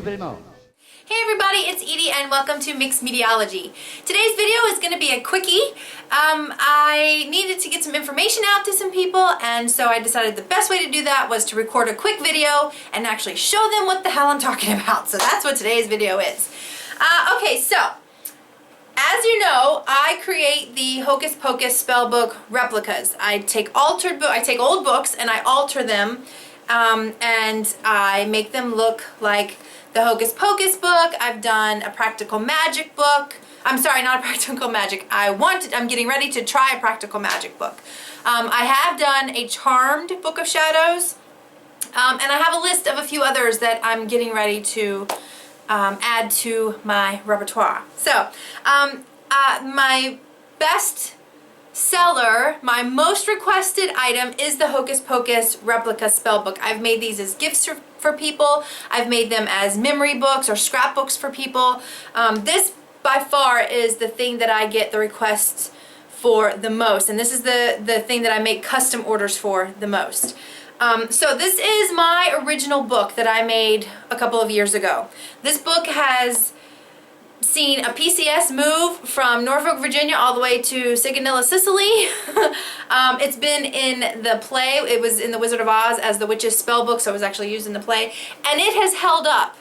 you very much. Hey everybody, it's Edie and welcome to Mixed Mediology. Today's video is going to be a quickie. I needed to get some information out to some people, and so I decided the best way to do that was to record a quick video and actually show them what the hell I'm talking about. So that's what today's video is. Okay, so as you know, I create the Hocus Pocus Spell Book replicas. I take old books and I alter them, and I make them look like the Hocus Pocus book. I've done a practical magic book. I'm sorry, not a practical magic. I'm getting ready to try a practical magic book. I have done a charmed book of shadows, and I have a list of a few others that I'm getting ready to add to my repertoire. So, my best seller, my most requested item is the Hocus Pocus Replica Spell Book. I've made these as gifts for people. I've made them as memory books or scrapbooks for people. This by far is the thing that I get the requests for the most, and this is the thing that I make custom orders for the most. So this is my original book that I made a couple of years ago. This book has seen a PCS move from Norfolk, Virginia all the way to Sigonella, Sicily. It's been in the play. It was in The Wizard of Oz as the Witch's Spell Book, so it was actually used in the play. And it has held up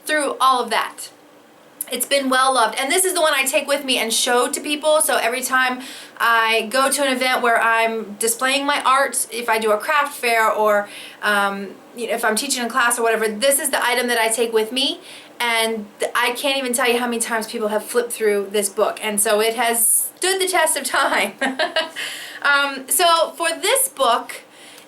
through all of that. It's been well loved. And this is the one I take with me and show to people. So every time I go to an event where I'm displaying my art, if I do a craft fair or if I'm teaching a class or whatever, this is the item that I take with me. And I can't even tell you how many times people have flipped through this book. And so it has stood the test of time. So for this book,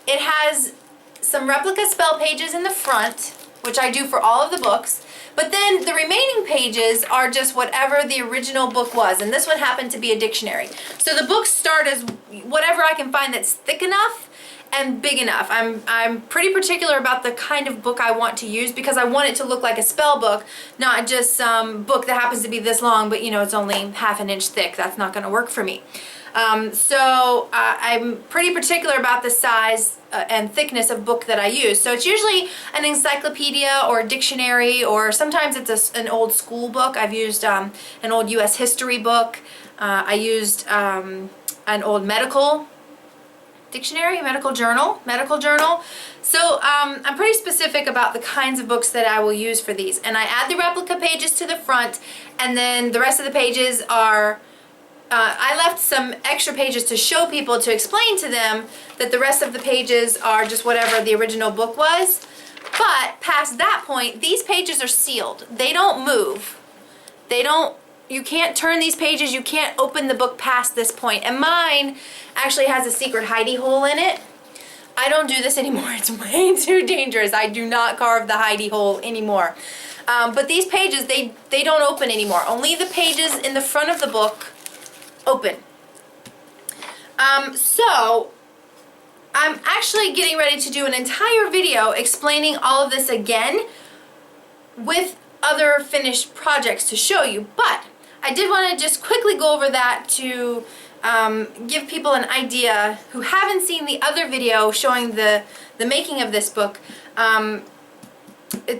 it has some replica spell pages in the front, which I do for all of the books. But then the remaining pages are just whatever the original book was. And this one happened to be a dictionary. So the books start as whatever I can find that's thick enough and big enough. I'm pretty particular about the kind of book I want to use because I want it to look like a spell book, not just some book that happens to be this long, but it's only half an inch thick. That's not going to work for me. So I'm pretty particular about the size and thickness of book that I use. So it's usually an encyclopedia or a dictionary, or sometimes it's an old school book. I've used an old U.S. history book. I used an old medical dictionary, medical journal. So I'm pretty specific about the kinds of books that I will use for these. And I add the replica pages to the front, and then the rest of the pages are I left some extra pages to show people, to explain to them that the rest of the pages are just whatever the original book was. But past that point, these pages are sealed. They don't move. You can't turn these pages, you can't open the book past this point. And mine actually has a secret hidey hole in it. I don't do this anymore. It's way too dangerous. I do not carve the hidey hole anymore. But these pages, they don't open anymore. Only the pages in the front of the book open. So I'm actually getting ready to do an entire video explaining all of this again with other finished projects to show you, but I did want to just quickly go over that to give people an idea who haven't seen the other video showing the making of this book,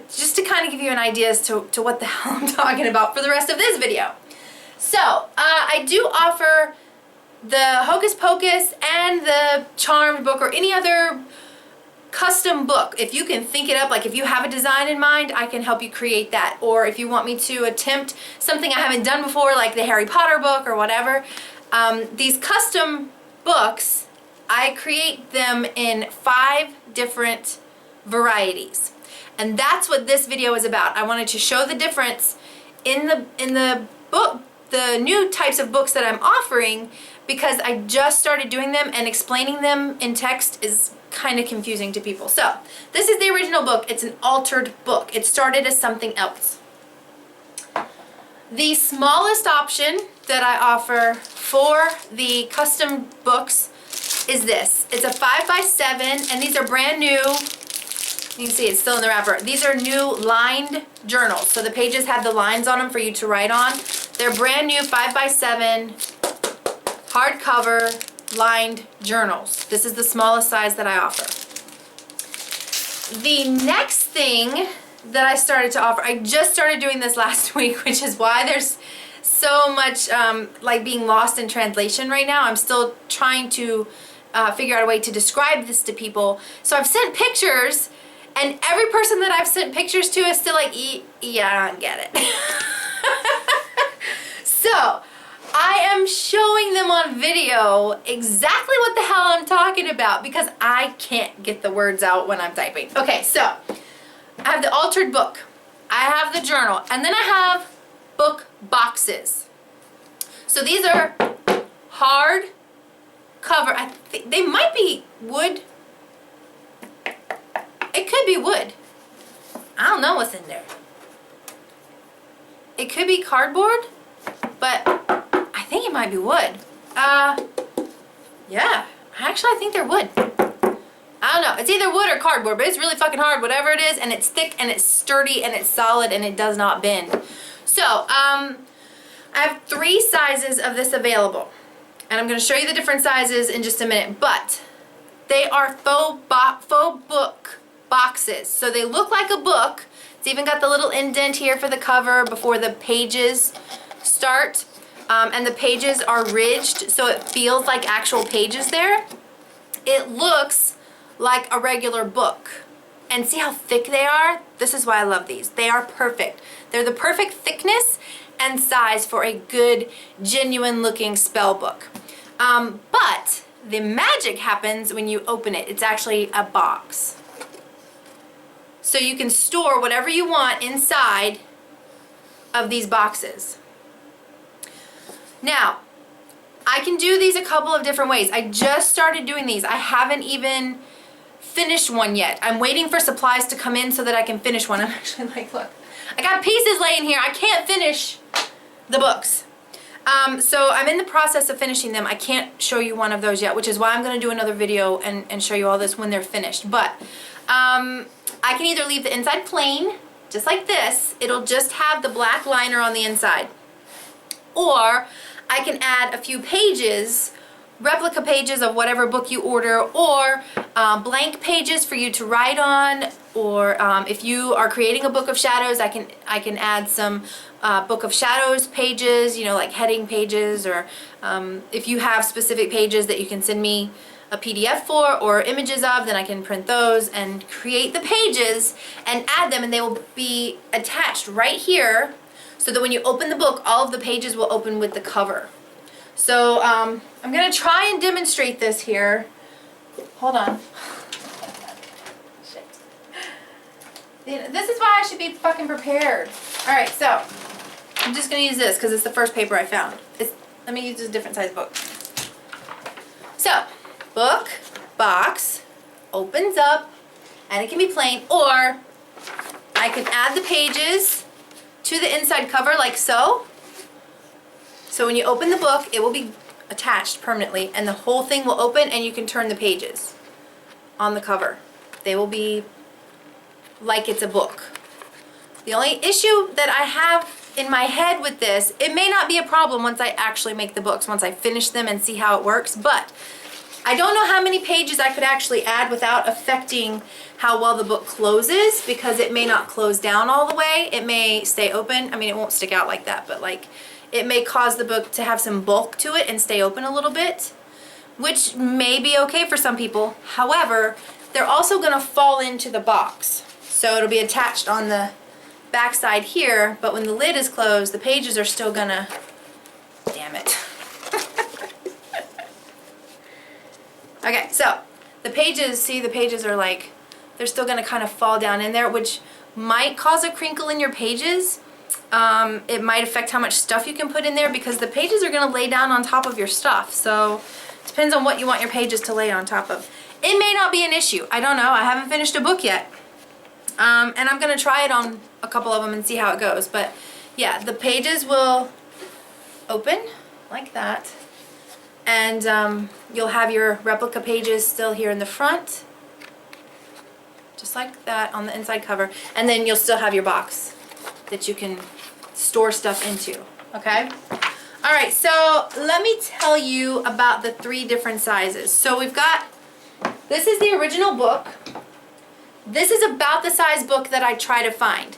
just to kind of give you an idea as to what the hell I'm talking about for the rest of this video. So, I do offer the Hocus Pocus and the Charmed book, or any other custom book. If you can think it up, like if you have a design in mind, I can help you create that. Or if you want me to attempt something I haven't done before, like the Harry Potter book or whatever, these custom books, I create them in 5 different varieties. And that's what this video is about. I wanted to show the difference in the book, the new types of books that I'm offering, because I just started doing them, and explaining them in text is kind of confusing to people. So this is the original book. It's an altered book. It started as something else. The smallest option that I offer for the custom books is this. It's a 5x7, and these are brand new. You can see it's still in the wrapper. These are new lined journals. So the pages have the lines on them for you to write on. They're brand new 5x7 hardcover lined journals. This is the smallest size that I offer. The next thing that I started to offer. I just started doing this last week, which is why there's so much like being lost in translation right now. I'm still trying to figure out a way to describe this to people. So I've sent pictures, and every person that I've sent pictures to is still like, yeah, I don't get it. So I am showing them on video exactly what the hell I'm talking about because I can't get the words out when I'm typing. Okay, so I have the altered book, I have the journal, and then I have book boxes. So these are hard cover. I think they might be wood. It could be wood. I don't know what's in there. It could be cardboard, but I think it might be wood. Yeah, actually I think they're wood. I don't know. It's either wood or cardboard, but it's really fucking hard, whatever it is, and it's thick and it's sturdy and it's solid and it does not bend. So, I have 3 sizes of this available, and I'm going to show you the different sizes in just a minute, but they are faux book boxes. So they look like a book. It's even got the little indent here for the cover before the pages start, and the pages are ridged so it feels like actual pages there. It looks like a regular book. And see how thick they are? This is why I love these. They are perfect. They're the perfect thickness and size for a good, genuine looking spell book. But the magic happens when you open it. It's actually a box. So you can store whatever you want inside of these boxes. Now, I can do these a couple of different ways. I just started doing these. I haven't even finished one yet. I'm waiting for supplies to come in so that I can finish one. I'm actually like, look, I got pieces laying here. I can't finish the books. So I'm in the process of finishing them. I can't show you one of those yet, which is why I'm going to do another video and show you all this when they're finished. But I can either leave the inside plain, just like this. It'll just have the black liner on the inside. Or I can add a few pages, replica pages of whatever book you order, or blank pages for you to write on, or if you are creating a book of shadows, I can add some book of shadows pages, you know, like heading pages, or if you have specific pages that you can send me a PDF for or images of, then I can print those and create the pages and add them, and they will be attached right here so that when you open the book, all of the pages will open with the cover. So I'm going to try and demonstrate this here. Hold on. Shit. This is why I should be fucking prepared. Alright, so I'm just going to use this because it's the first paper I found. Let me use a different size book. So, book, box, opens up, and it can be plain, or I can add the pages to the inside cover like so. So when you open the book, it will be attached permanently, and the whole thing will open, and you can turn the pages on the cover. They will be like it's a book. The only issue that I have in my head with this, it may not be a problem once I actually make the books, once I finish them and see how it works, but I don't know how many pages I could actually add without affecting how well the book closes, because it may not close down all the way. It may stay open. I mean, it won't stick out like that, but like it may cause the book to have some bulk to it and stay open a little bit, which may be okay for some people. However, they're also going to fall into the box. So it'll be attached on the back side here, but when the lid is closed, the pages are still going to... Damn it. Okay, so the pages, see, the pages are like, they're still going to kind of fall down in there, which might cause a crinkle in your pages. It might affect how much stuff you can put in there, because the pages are going to lay down on top of your stuff. So it depends on what you want your pages to lay on top of. It may not be an issue. I don't know. I haven't finished a book yet. And I'm going to try it on a couple of them and see how it goes. But yeah, the pages will open like that. And you'll have your replica pages still here in the front, just like that on the inside cover. And then you'll still have your box that you can store stuff into, okay? All right, so let me tell you about the 3 different sizes. So we've got, this is the original book. This is about the size book that I try to find.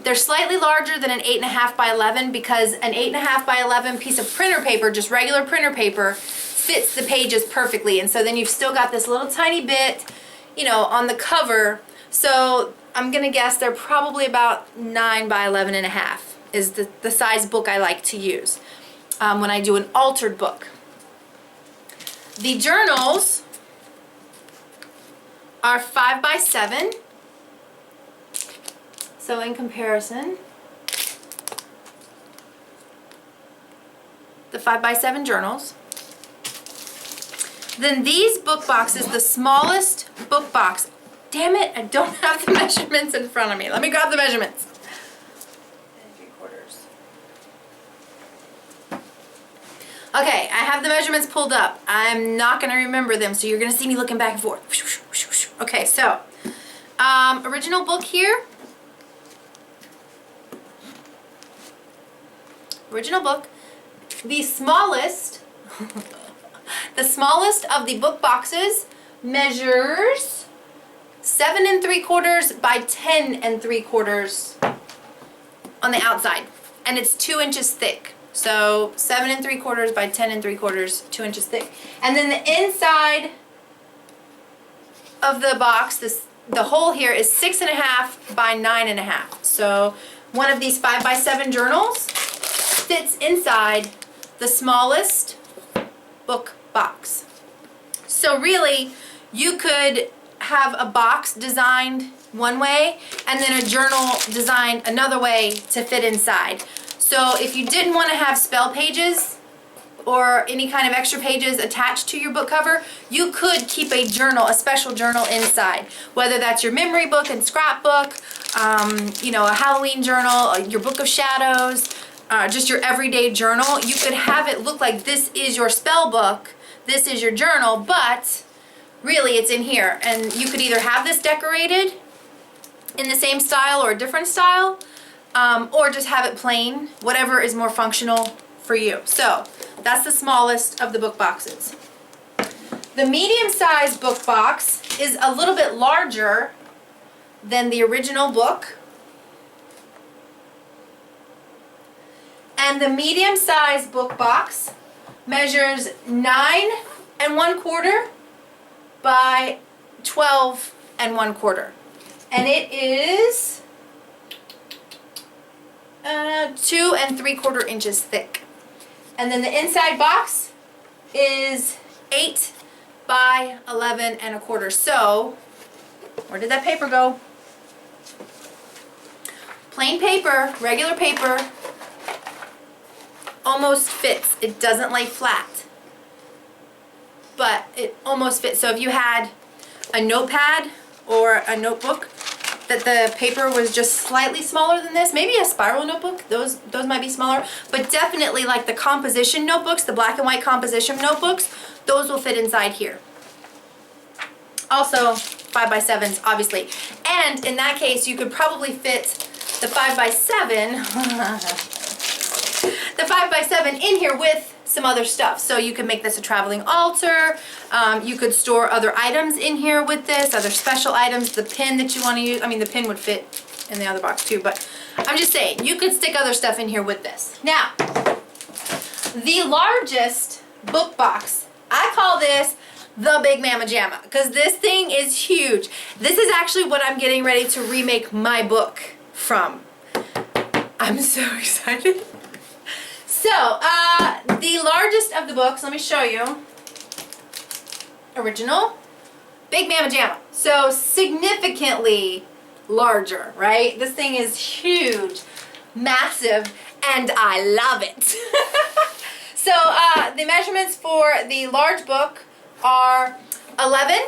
They're slightly larger than an 8.5 by 11 because an 8.5 by 11 piece of printer paper, just regular printer paper, fits the pages perfectly. And so then you've still got this little tiny bit, you know, on the cover. So I'm gonna guess they're probably about 9 by 11.5 is the size book I like to use when I do an altered book. The journals are 5 by 7. So in comparison, the 5 by 7 journals. Then these book boxes, the smallest book box. Damn it, I don't have the measurements in front of me. Let me grab the measurements. 3/4. Okay, I have the measurements pulled up. I'm not going to remember them, so you're going to see me looking back and forth. Okay, so original book here. Original book. The smallest, the smallest of the book boxes measures 7 3/4 by 10 3/4 on the outside, and it's 2 inches thick. So 7 3/4 by 10 3/4, 2 inches thick. And then the inside of the box, the hole here is 6.5 by 9.5. So one of these 5 by 7 journals fits inside the smallest book box. So really, you could have a box designed one way and then a journal designed another way to fit inside. So if you didn't want to have spell pages or any kind of extra pages attached to your book cover, you could keep a journal, a special journal inside. Whether that's your memory book and scrapbook, you know, a Halloween journal, your book of shadows, just your everyday journal. You could have it look like this is your spell book, this is your journal, but really it's in here. And you could either have this decorated in the same style or a different style, or just have it plain, whatever is more functional for you. So that's the smallest of the book boxes. The medium-sized book box is a little bit larger than the original book. And the medium-sized book box measures 9 1/4 by 12 1/4. And it is 2 3/4 inches thick. And then the inside box is 8 by 11 1/4. So, where did that paper go? Plain paper, regular paper, almost fits. It doesn't lay flat, but it almost fits. So if you had a notepad or a notebook that the paper was just slightly smaller than this, maybe a spiral notebook, those might be smaller, but definitely like the composition notebooks, the black and white composition notebooks, those will fit inside here. Also 5 by 7s, obviously. And in that case, you could probably fit the 5 by 7 the 5 by 7 in here with some other stuff. So you could make this a traveling altar. You could store other items in here with this, other special items, the pin that you want to use. I mean, the pin would fit in the other box too, but I'm just saying, you could stick other stuff in here with this. Now, the largest book box, I call this the Big Mama Jamma, because this thing is huge. This is actually what I'm getting ready to remake my book from. I'm so excited. So, the largest of the books, let me show you. Original, Big Mama Jamma. So, significantly larger, right? This thing is huge, massive, and I love it. So, the measurements for the large book are 11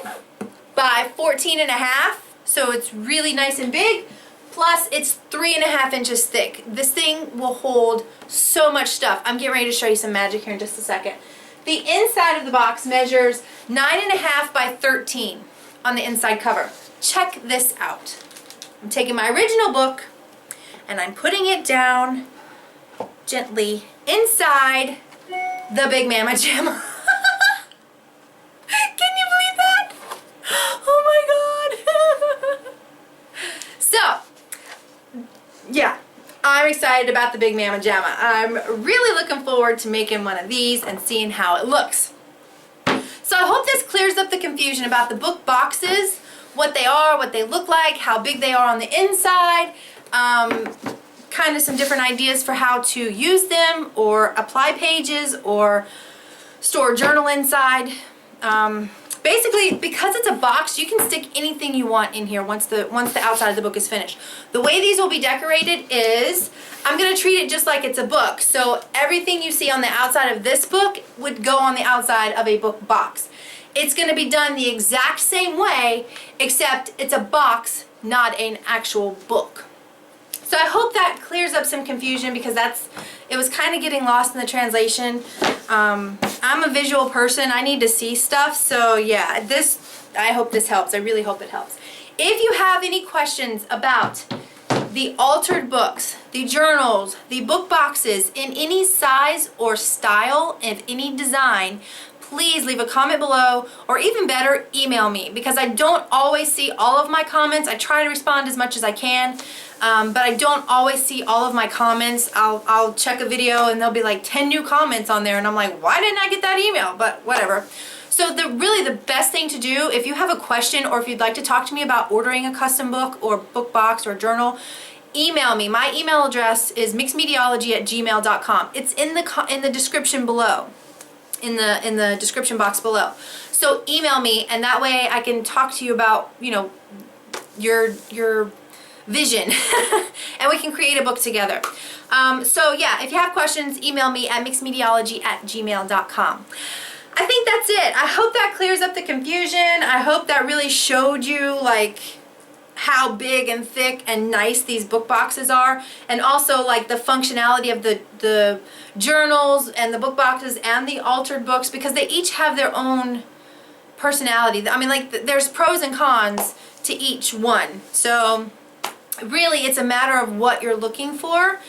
by 14.5. So, it's really nice and big. Plus, it's 3.5 inches thick. This thing will hold so much stuff. I'm getting ready to show you some magic here in just a second. The inside of the box measures 9.5 by 13 on the inside cover. Check this out. I'm taking my original book and I'm putting it down gently inside the Big Mama Jamma. Can you believe that? Oh my God. I'm excited about the Big Mama Jamma. I'm really looking forward to making one of these and seeing how it looks. So I hope this clears up the confusion about the book boxes, what they are, what they look like, how big they are on the inside, kind of some different ideas for how to use them or apply pages or store a journal inside. Basically, because it's a box, you can stick anything you want in here once the outside of the book is finished. The way these will be decorated is, I'm going to treat it just like it's a book. So everything you see on the outside of this book would go on the outside of a book box. It's going to be done the exact same way, except it's a box, not an actual book. So I hope that clears up some confusion, because it was kind of getting lost in the translation. I'm a visual person. I need to see stuff. So yeah, I hope this helps. I really hope it helps. If you have any questions about the altered books, the journals, the book boxes in any size or style of any design, please leave a comment below, or even better, email me, because I don't always see all of my comments. I try to respond as much as I can, but I don't always see all of my comments. I'll check a video and there'll be like 10 new comments on there, and I'm like, why didn't I get that email? But whatever. So really the best thing to do, if you have a question or if you'd like to talk to me about ordering a custom book or book box or journal, email me. My email address is mixedmedieology@gmail.com. It's in the description below. In the description box below. So email me, and that way I can talk to you about, you know, your vision and we can create a book together. So yeah, if you have questions, email me at mixedmedieology@gmail.com. I think that's it. I hope that clears up the confusion. I hope that really showed you like how big and thick and nice these book boxes are, and also like the functionality of the journals and the book boxes and the altered books, because they each have their own personality. I mean, like there's pros and cons to each one. So really it's a matter of what you're looking for,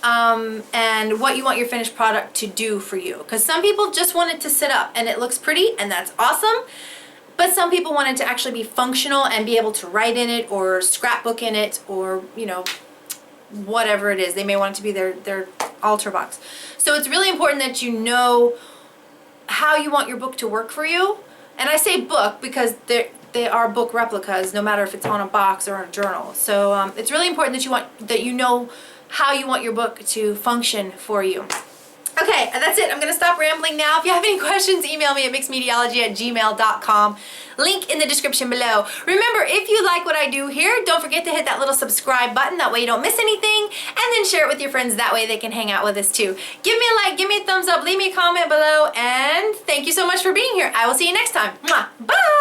and what you want your finished product to do for you, because some people just want it to sit up and it looks pretty, and that's awesome. But some people want it to actually be functional and be able to write in it or scrapbook in it, or, you know, whatever it is. They may want it to be their altar box. So it's really important that you know how you want your book to work for you. And I say book because they are book replicas, no matter if it's on a box or a journal. So it's really important that you know how you want your book to function for you. Okay, that's it. I'm going to stop rambling now. If you have any questions, email me at mixedmedieology@gmail.com. Link in the description below. Remember, if you like what I do here, don't forget to hit that little subscribe button. That way you don't miss anything. And then share it with your friends. That way they can hang out with us too. Give me a like, give me a thumbs up, leave me a comment below. And thank you so much for being here. I will see you next time. Mwah. Bye!